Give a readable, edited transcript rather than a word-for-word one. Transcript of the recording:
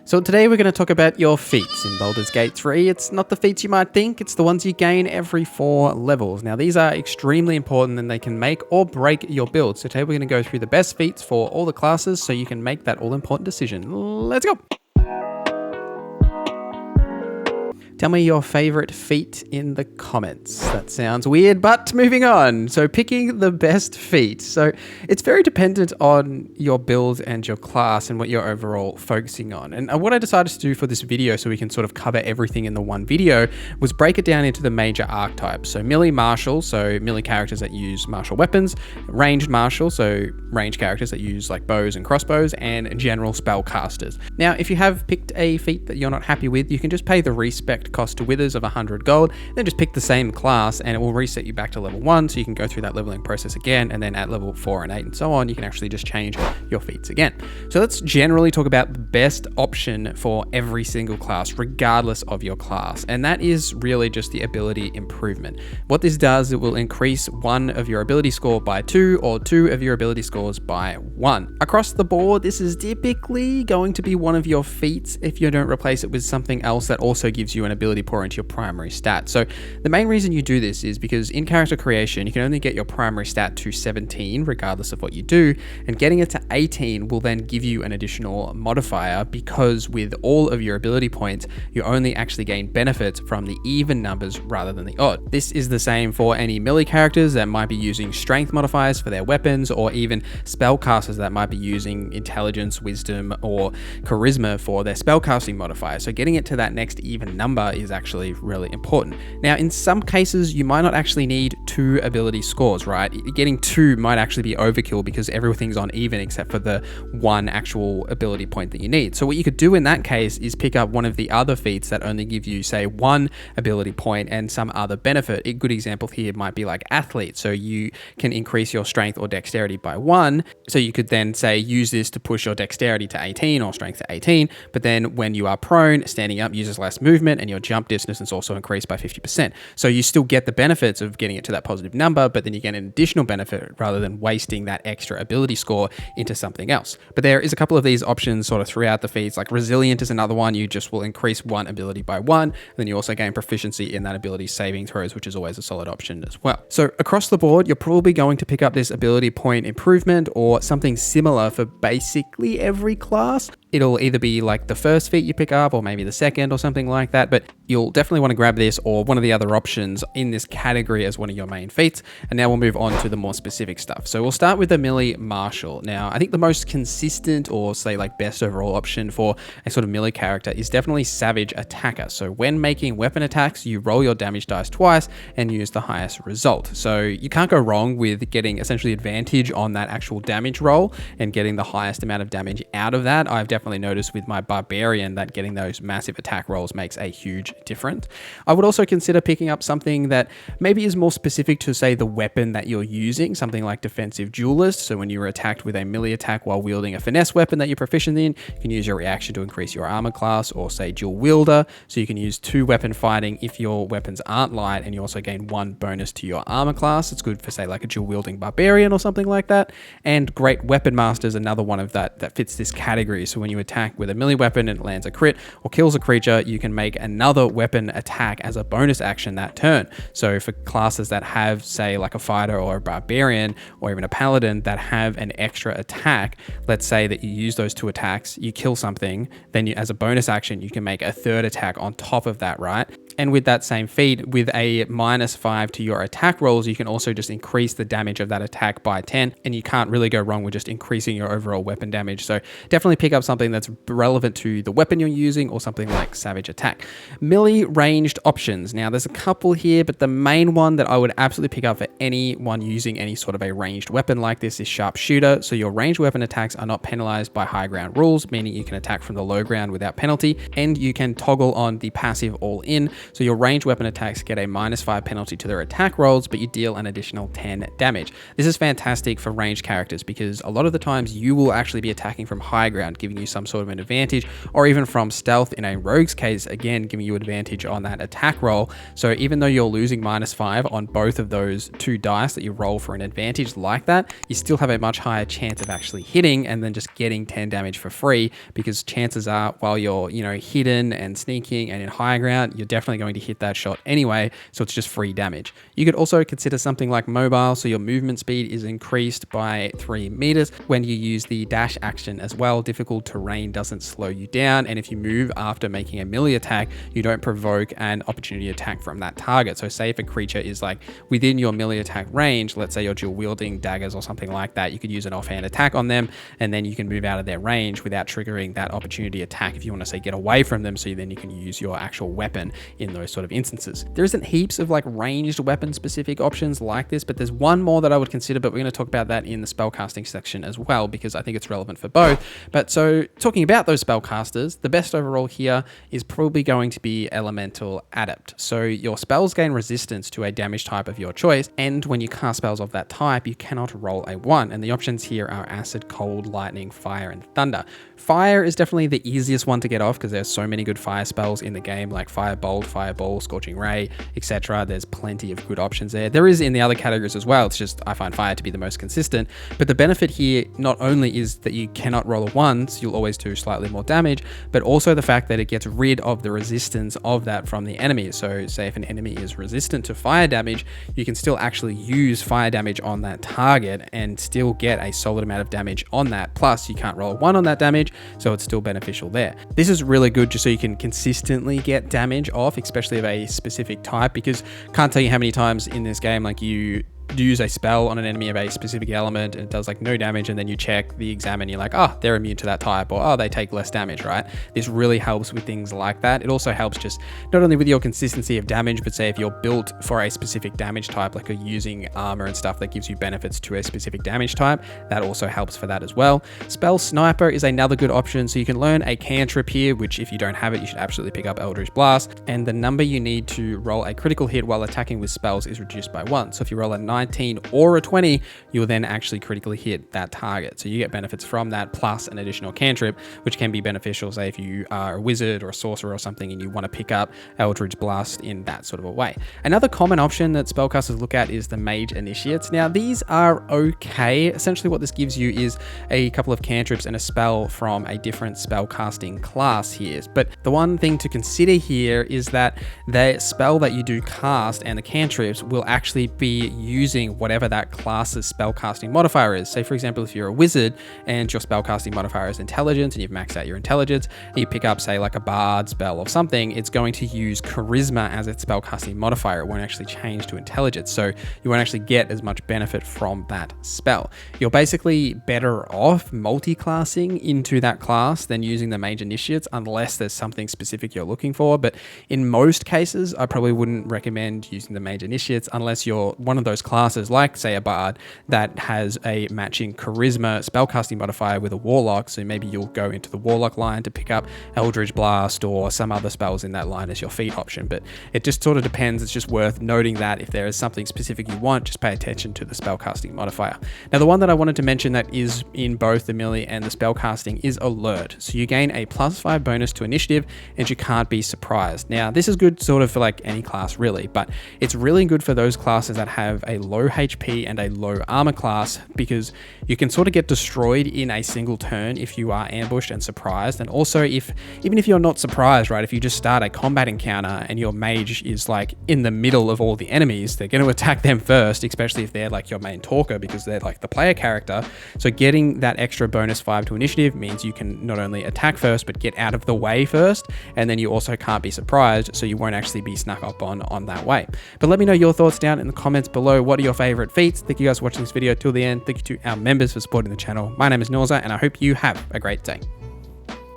So today we're going to talk about your feats in Baldurs Gate 3. It's not the feats you might think, it's the ones you gain every 4 levels. Now these are extremely important and they can make or break your build. So today we're going to go through the best feats for all the classes so you can make that all-important decision. Let's go! Tell me your favorite feat in the comments. That sounds weird, but moving on. So picking the best feat. So it's very dependent on your build and your class and what you're overall focusing on. And what I decided to do for this video, so we can sort of cover everything in the one video, was break it down into the major archetypes. So melee martial, so melee characters that use martial weapons, ranged martial, so ranged characters that use like bows and crossbows, and general spellcasters. Now, if you have picked a feat that you're not happy with, you can just pay the respect cost to withers of 100 gold, then just pick the same class and it will reset you back to level 1, so you can go through that leveling process again, and then at level 4 and 8 and so on, you can actually just change your feats again. So let's generally talk about the best option for every single class, regardless of your class, and that is really just the ability improvement. What this does, it will increase 1 of your ability score by 2 or 2 of your ability scores by 1. Across the board, this is typically going to be one of your feats if you don't replace it with something else that also gives you an ability pour into your primary stat. So the main reason you do this is because in character creation, you can only get your primary stat to 17 regardless of what you do, and getting it to 18 will then give you an additional modifier, because with all of your ability points, you only actually gain benefits from the even numbers rather than the odd. This is the same for any melee characters that might be using strength modifiers for their weapons, or even spellcasters that might be using intelligence, wisdom, or charisma for their spellcasting modifier. So getting it to that next even number is actually really important. Now, in some cases, you might not actually need 2 ability scores, right? Getting 2 might actually be overkill because everything's on even except for the 1 actual ability point that you need. So what you could do in that case is pick up one of the other feats that only give you, say, 1 ability point and some other benefit. A good example here might be like athlete. So you can increase your strength or dexterity by 1. So you could then say, use this to push your dexterity to 18 or strength to 18. But then when you are prone, standing up uses less movement and your jump distance is also increased by 50%. So you still get the benefits of getting it to that positive number, but then you get an additional benefit rather than wasting that extra ability score into something else. But there is a couple of these options sort of throughout the feats. Like resilient is another one. You just will increase 1 ability by 1. And then you also gain proficiency in that ability saving throws, which is always a solid option as well. So across the board, you're probably going to pick up this ability point improvement or something similar for basically every class. It'll either be like the first feat you pick up or maybe the second or something like that, but you'll definitely want to grab this or one of the other options in this category as one of your main feats. And now we'll move on to the more specific stuff. So we'll start with the melee martial. Now, I think the most consistent or say like best overall option for a sort of melee character is definitely savage attacker. So when making weapon attacks, you roll your damage dice twice and use the highest result. So you can't go wrong with getting essentially advantage on that actual damage roll and getting the highest amount of damage out of that. I've definitely noticed with my barbarian that getting those massive attack rolls makes a huge difference. I would also consider picking up something that maybe is more specific to, say, the weapon that you're using, something like defensive duelist. So when you were attacked with a melee attack while wielding a finesse weapon that you're proficient in, you can use your reaction to increase your armor class, or say dual wielder. So you can use 2 weapon fighting if your weapons aren't light, and you also gain 1 bonus to your armor class. It's good for, say, like a dual wielding barbarian or something like that. And great weapon master is another one of that fits this category. So when you attack with a melee weapon and it lands a crit or kills a creature, you can make another weapon attack as a bonus action that turn. So for classes that have, say, like a fighter or a barbarian or even a paladin that have an extra attack, let's say that you use those 2 attacks, you kill something, then you, as a bonus action, you can make a 3rd attack on top of that, right? And with that same feat, with a -5 to your attack rolls, you can also just increase the damage of that attack by 10, and you can't really go wrong with just increasing your overall weapon damage. So definitely pick up something that's relevant to the weapon you're using, or something like savage attack. Melee ranged options. Now there's a couple here, but the main one that I would absolutely pick up for anyone using any sort of a ranged weapon like this is sharpshooter. So your ranged weapon attacks are not penalized by high ground rules, meaning you can attack from the low ground without penalty, and you can toggle on the passive all in. So your ranged weapon attacks get a -5 penalty to their attack rolls, but you deal an additional 10 damage. This is fantastic for ranged characters because a lot of the times you will actually be attacking from high ground, giving you some sort of an advantage, or even from stealth in a rogue's case, again, giving you advantage on that attack roll. So even though you're losing -5 on both of those 2 dice that you roll for an advantage like that, you still have a much higher chance of actually hitting and then just getting 10 damage for free, because chances are while you're, hidden and sneaking and in high ground, you're definitely going to hit that shot anyway. So it's just free damage. You could also consider something like mobile. So your movement speed is increased by 3 meters when you use the dash action as well. Difficult terrain doesn't slow you down. And if you move after making a melee attack, you don't provoke an opportunity attack from that target. So say if a creature is like within your melee attack range, let's say you're dual wielding daggers or something like that, you could use an offhand attack on them, and then you can move out of their range without triggering that opportunity attack if you want to say get away from them, so then you can use your actual weapon in those sort of instances. There isn't heaps of like ranged weapon specific options like this, but there's one more that I would consider, but we're going to talk about that in the spellcasting section as well, because I think it's relevant for both. But so talking about those spellcasters, the best overall here is probably going to be Elemental Adept. So your spells gain resistance to a damage type of your choice, and when you cast spells of that type, you cannot roll a 1. And the options here are Acid, Cold, Lightning, Fire, and Thunder. Fire is definitely the easiest one to get off because there's so many good fire spells in the game, like Firebolt, Fireball, Scorching Ray, etc. There's plenty of good options there. There is in the other categories as well. It's just I find fire to be the most consistent. But the benefit here not only is that you cannot roll a 1, so you'll always do slightly more damage, but also the fact that it gets rid of the resistance of that from the enemy. So say if an enemy is resistant to fire damage, you can still actually use fire damage on that target and still get a solid amount of damage on that. Plus you can't roll a 1 on that damage, so it's still beneficial there. This is really good just so you can consistently get damage off, especially of a specific type, because can't tell you how many times in this game like you use a spell on an enemy of a specific element and it does like no damage, and then you check the examine, you're like, oh, they're immune to that type, or oh, they take less damage, right? This really helps with things like that. It also helps just not only with your consistency of damage, but say if you're built for a specific damage type, like you're using armor and stuff that gives you benefits to a specific damage type, that also helps for that as well. Spell Sniper is another good option. So you can learn a cantrip here, which if you don't have it, you should absolutely pick up Eldritch Blast, and the number you need to roll a critical hit while attacking with spells is reduced by 1. So if you roll a 19 or a 20, you will then actually critically hit that target. So you get benefits from that plus an additional cantrip, which can be beneficial, say if you are a wizard or a sorcerer or something and you want to pick up Eldritch Blast in that sort of a way. Another common option that spellcasters look at is the Mage Initiates. Now these are okay. Essentially what this gives you is a couple of cantrips and a spell from a different spellcasting class here. But the one thing to consider here is that the spell that you do cast and the cantrips will actually be using whatever that class's spellcasting modifier is. Say for example, if you're a wizard and your spellcasting modifier is intelligence and you've maxed out your intelligence, and you pick up say like a bard spell or something, it's going to use charisma as its spellcasting modifier. It won't actually change to intelligence, so you won't actually get as much benefit from that spell. You're basically better off multi-classing into that class than using the Mage Initiates unless there's something specific you're looking for. But in most cases, I probably wouldn't recommend using the Mage Initiates unless you're one of those classes like say a bard that has a matching charisma spellcasting modifier with a warlock. So maybe you'll go into the warlock line to pick up Eldritch Blast or some other spells in that line as your feat option. But it just sort of depends. It's just worth noting that if there is something specific you want, just pay attention to the spellcasting modifier. Now the one that I wanted to mention that is in both the melee and the spellcasting is Alert. So you gain a +5 bonus to initiative and you can't be surprised. Now this is good sort of for like any class really, but it's really good for those classes that have a low HP and a low armor class, because you can sort of get destroyed in a single turn if you are ambushed and surprised. And also even if you're not surprised, right, if you just start a combat encounter and your mage is like in the middle of all the enemies, they're going to attack them first, especially if they're like your main talker because they're like the player character. So getting that extra bonus 5 to initiative means you can not only attack first but get out of the way first, and then you also can't be surprised, so you won't actually be snuck up on that way. But let me know your thoughts down in the comments below. What are your favorite feats? Thank you guys for watching this video till the end. Thank you to our members for supporting the channel. My name is NorZZa and I hope you have a great day.